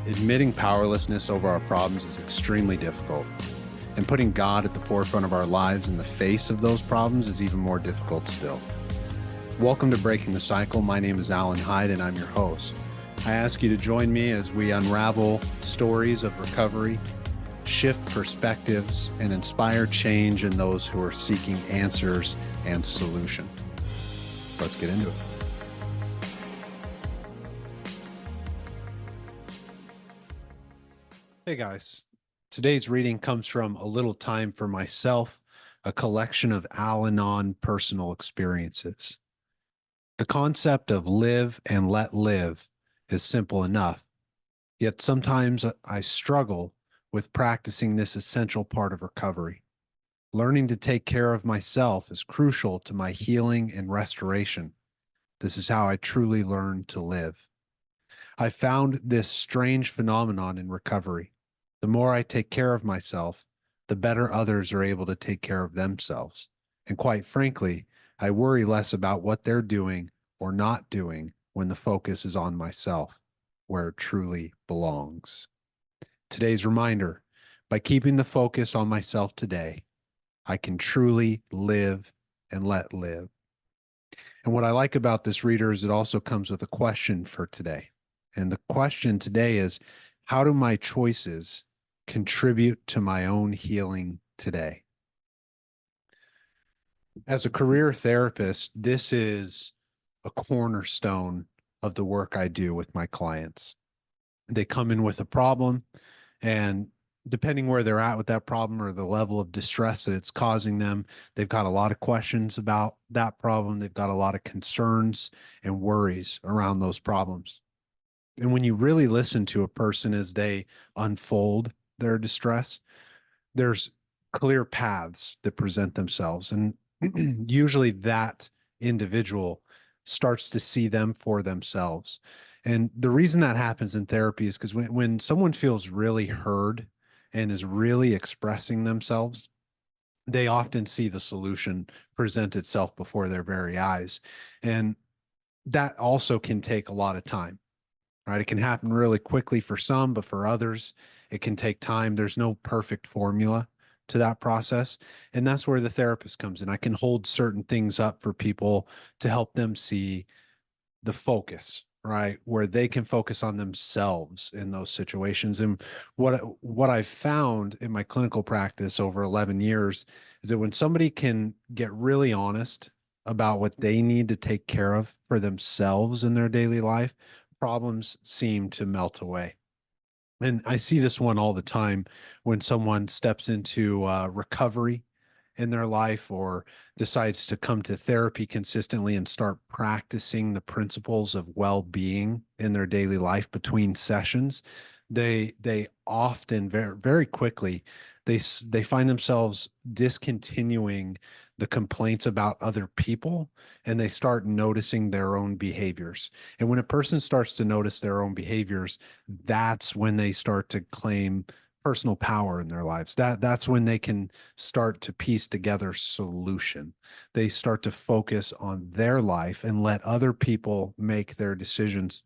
Admitting powerlessness over our problems is extremely difficult, and putting God at the forefront of our lives in the face of those problems is even more difficult still. Welcome to Breaking the Cycle. My name is Alan Hyde, and I'm your host. I ask you to join me as we unravel stories of recovery, shift perspectives, and inspire change in those who are seeking answers and solution. Let's get into it. Hey guys, today's reading comes from A Little Time for Myself, a collection of Al-Anon personal experiences. The concept of live and let live is simple enough, yet sometimes I struggle with practicing this essential part of recovery. Learning to take care of myself is crucial to my healing and restoration. This is how I truly learn to live. I found this strange phenomenon in recovery. The more I take care of myself, the better others are able to take care of themselves. And quite frankly, I worry less about what they're doing or not doing when the focus is on myself, where it truly belongs. Today's reminder: by keeping the focus on myself today, I can truly live and let live. And what I like about this reader is it also comes with a question for today. And the question today is, how do my choices contribute to my own healing today? As a career therapist, this is a cornerstone of the work I do with my clients. They come in with a problem, and depending where they're at with that problem or the level of distress that it's causing them, they've got a lot of questions about that problem. They've got a lot of concerns and worries around those problems. And when you really listen to a person as they unfold their distress, there's clear paths that present themselves. And usually that individual starts to see them for themselves. And the reason that happens in therapy is because when someone feels really heard and is really expressing themselves, they often see the solution present itself before their very eyes. And that also can take a lot of time. Right? It can happen really quickly for some, but for others, it can take time. There's no perfect formula to that process. And that's where the therapist comes in. I can hold certain things up for people to help them see the focus, right? Where they can focus on themselves in those situations. And what I've found in my clinical practice over 11 years is that when somebody can get really honest about what they need to take care of for themselves in their daily life, problems seem to melt away. And I see this one all the time when someone steps into recovery in their life or decides to come to therapy consistently and start practicing the principles of well-being in their daily life between sessions. They often very quickly they find themselves discontinuing the complaints about other people, and they start noticing their own behaviors. And when a person starts to notice their own behaviors, that's when they start to claim personal power in their lives. That's when they can start to piece together solution. They start to focus on their life and let other people make their decisions.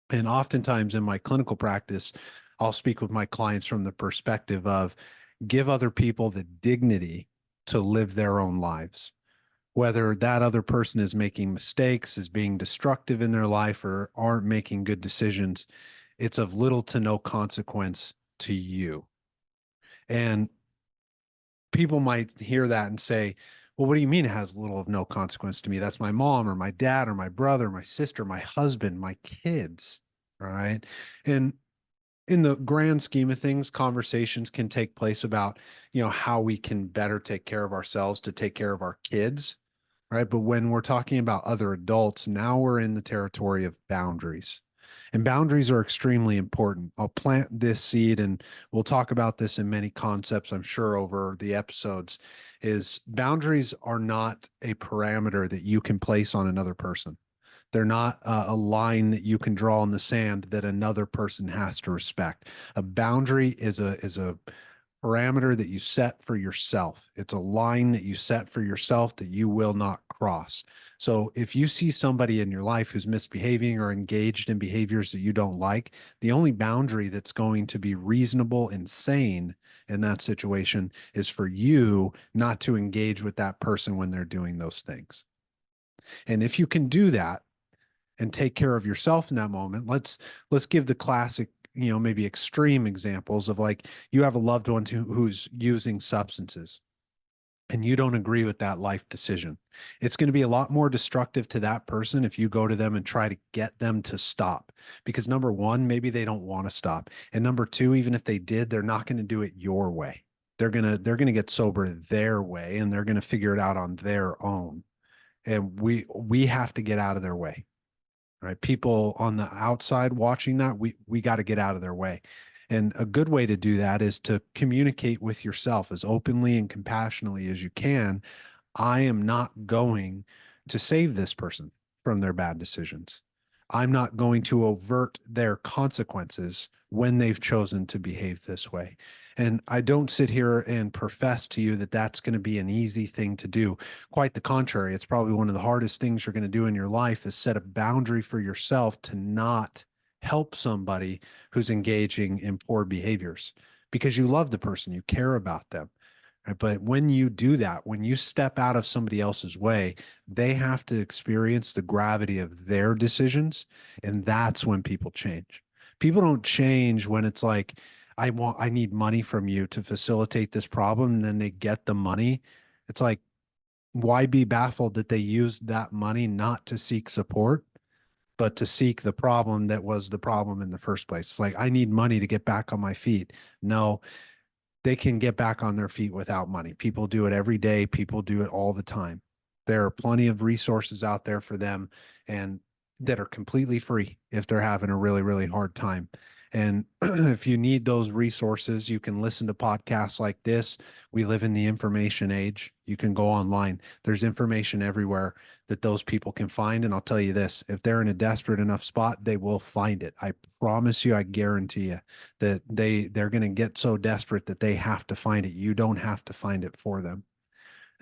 And oftentimes in my clinical practice, I'll speak with my clients from the perspective of give other people the dignity to live their own lives. Whether that other person is making mistakes, is being destructive in their life, or aren't making good decisions, it's of little to no consequence to you. And people might hear that and say, well, what do you mean it has little of no consequence to me? That's my mom or my dad or my brother, my sister, my husband, my kids, right? And in the grand scheme of things, conversations can take place about, how we can better take care of ourselves to take care of our kids, right? But when we're talking about other adults, now we're in the territory of boundaries. And boundaries are extremely important. I'll plant this seed, and we'll talk about this in many concepts, I'm sure, over the episodes, is boundaries are not a parameter that you can place on another person. They're not a line that you can draw in the sand that another person has to respect. A boundary is a parameter that you set for yourself. It's a line that you set for yourself that you will not cross. So if you see somebody in your life who's misbehaving or engaged in behaviors that you don't like, the only boundary that's going to be reasonable and sane in that situation is for you not to engage with that person when they're doing those things. And if you can do that and take care of yourself in that moment, let's give the classic, maybe extreme examples of, like, you have a loved one who's using substances and you don't agree with that life decision. It's going to be a lot more destructive to that person if you go to them and try to get them to stop. Because number one, maybe they don't want to stop. And number two, even if they did, they're not going to do it your way. They're going to get sober their way, and they're going to figure it out on their own. And we have to get out of their way. Right? People on the outside watching that, we got to get out of their way. And a good way to do that is to communicate with yourself as openly and compassionately as you can. I am not going to save this person from their bad decisions. I'm not going to avert their consequences when they've chosen to behave this way. And I don't sit here and profess to you that that's going to be an easy thing to do. Quite the contrary. It's probably one of the hardest things you're going to do in your life, is set a boundary for yourself to not help somebody who's engaging in poor behaviors, because you love the person, you care about them. Right? But when you do that, when you step out of somebody else's way, they have to experience the gravity of their decisions. And that's when people change. People don't change when it's like, I need money from you to facilitate this problem. And then they get the money. It's like, why be baffled that they used that money not to seek support, but to seek the problem that was the problem in the first place? It's like, I need money to get back on my feet. No, they can get back on their feet without money. People do it every day. People do it all the time. There are plenty of resources out there for them, and that are completely free if they're having a really, really hard time. And if you need those resources, you can listen to podcasts like this. We live in the information age. You can go online. There's information everywhere that those people can find. And I'll tell you this, if they're in a desperate enough spot, they will find it. I promise you, I guarantee you that they're going to get so desperate that they have to find it. You don't have to find it for them.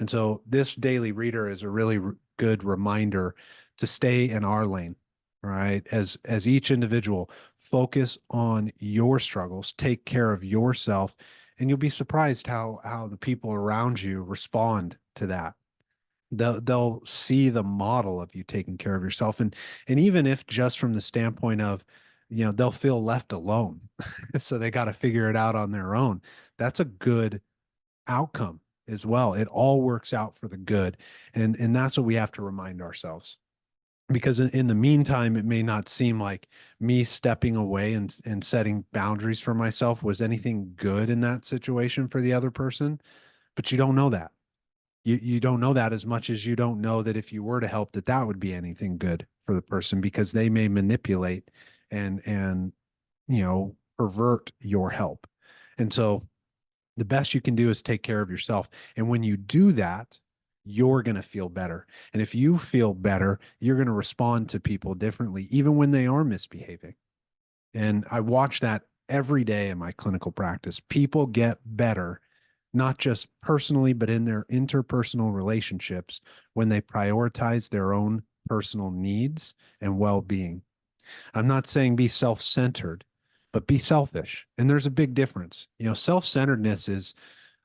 And so this daily reader is a really good reminder to stay in our lane, right? As each individual, focus on your struggles, take care of yourself, and you'll be surprised how the people around you respond to that. They'll see the model of you taking care of yourself. And even if just from the standpoint of, they'll feel left alone. So they got to figure it out on their own. That's a good outcome as well. It all works out for the good. And that's what we have to remind ourselves. Because in the meantime, it may not seem like me stepping away and setting boundaries for myself was anything good in that situation for the other person. But you don't know that. You don't know that, as much as you don't know that if you were to help, that would be anything good for the person, because they may manipulate and pervert your help. And so the best you can do is take care of yourself. And when you do that, you're going to feel better. And if you feel better, you're going to respond to people differently, even when they are misbehaving. And I watch that every day in my clinical practice. People get better, not just personally, but in their interpersonal relationships, when they prioritize their own personal needs and well-being. I'm not saying be self-centered, but be selfish. And there's a big difference. Self-centeredness is,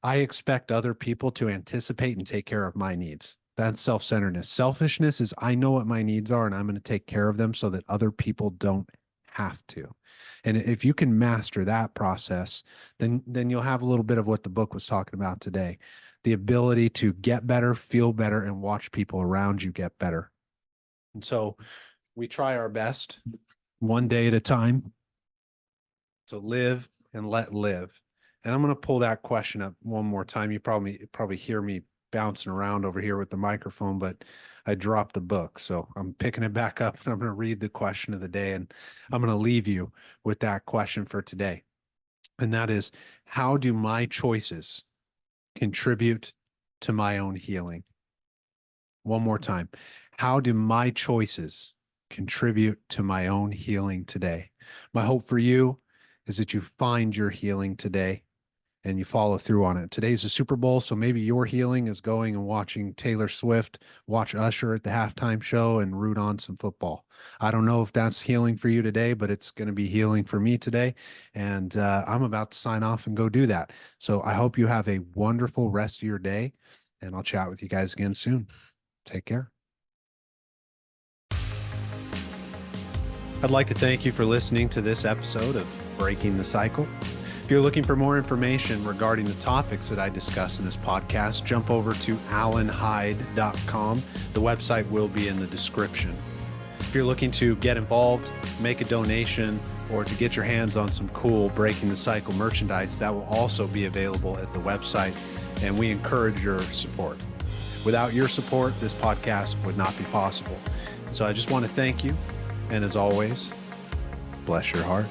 I expect other people to anticipate and take care of my needs. That's self-centeredness. Selfishness is, I know what my needs are and I'm going to take care of them so that other people don't have to. And if you can master that process, then you'll have a little bit of what the book was talking about today. The ability to get better, feel better, and watch people around you get better. And so we try our best, one day at a time, to live and let live. And I'm going to pull that question up one more time. You probably hear me bouncing around over here with the microphone, but I dropped the book. So I'm picking it back up and I'm going to read the question of the day. And I'm going to leave you with that question for today. And that is, how do my choices contribute to my own healing? One more time. How do my choices contribute to my own healing today? My hope for you is that you find your healing today and you follow through on it. Today's the Super Bowl, so maybe your healing is going and watching Taylor Swift, watch Usher at the halftime show, and root on some football. I don't know if that's healing for you today, but it's going to be healing for me today. And I'm about to sign off and go do that. So I hope you have a wonderful rest of your day, and I'll chat with you guys again soon. Take care. I'd like to thank you for listening to this episode of Breaking the Cycle. If you're looking for more information regarding the topics that I discuss in this podcast, jump over to alanhyde.com. The website will be in the description. If you're looking to get involved, make a donation, or to get your hands on some cool Breaking the Cycle merchandise, that will also be available at the website, and we encourage your support. Without your support, this podcast would not be possible. So I just want to thank you. And as always, bless your heart.